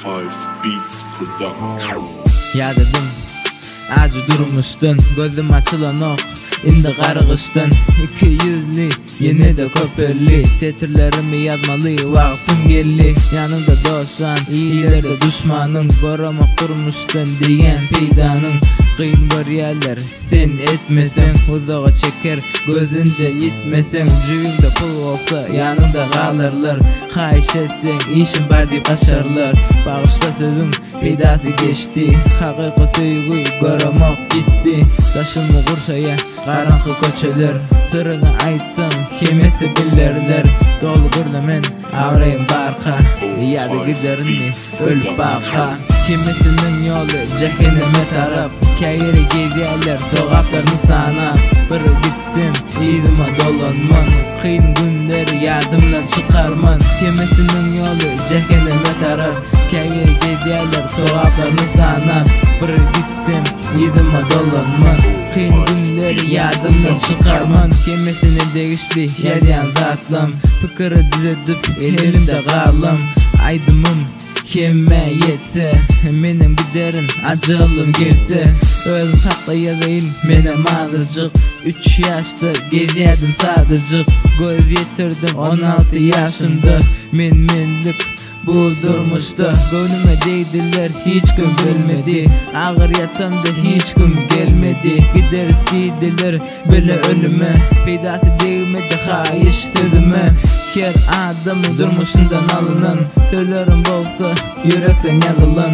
5 Beats Production. Yadıdım, acı durmuştun, gözüm açılan ok. İndi qarğışdın, 200'lü, yine de köpürlü. Tetirlerimi yazmalı, vaktim gelli. Yanımda dostan, iyilerde düşmanın. Koramak durmuşdun diyen peydanın. Kıyın görüyorlar, sen etmesen. Uzağa çeker, gözünde gitmesen. Cüğümde pul olsa, yanında kalırlar. Kayış etsen, işin var deyip kaçarlar. Bağışla sözüm, peydası geçti. Hakiki sevgi koramak gitti. Taşımı kursaya, karanlık köçeler. Sırrını aytsam kimesi bilirler. Dolgurda men avrayım barka. Yadı giderini ölüp baka. Kimisinin yolu cehenneme taraf. Kayırı geziyorlar sokaklarını sana. Bir gitsin iyidime dolanman. Kıyın günleri yardımdan çıkarman. Kimisinin yolu cehenneme taraf. Kayırı geziyorlar sokaklarını sana. Bir gitsin iyidime dolanman. Kıyın günleri yardımdan çıkarman. Kimisinin değişti yerden zatlım. Fıkırı düzedip elimde kalım. Aydımım kime yetse, benim giderin acılım gelse. Özüm hakla yazayım benim azıcık. 3 yaşta geziyordum sadıcık. Göz yetirdim 16 yaşımda. Minlik buldurmuştu. Gönlüme değdiler hiç kim bilmedi. Ağır yatamda hiç kim gelmedi. Gideriz dediler böyle ölüme. Peydası değmedi hayiş sözüme. Ker adamı durmuşundan alınan. Söylerim bolsa yürekten yazılan.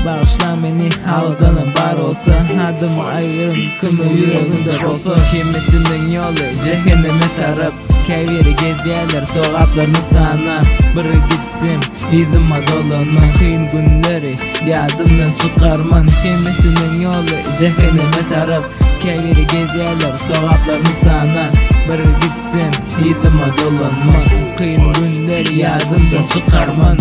Bağışlan beni aldanım bar olsa. Adımı ayırın kımı yüreğimde olsa. Kimisinin yolu cehenneme taraf. Kayırı geziyorlar sokaklarını sana. Bir gitsin izime dolanman. Kıyın günleri yardımdan çıkarman. Kimisinin yolu cehenneme taraf. Kayırı geziyorlar sokaklarını sana. Bir gitsin izime dolanman. Kıyın günleri yardımdan çıkarman.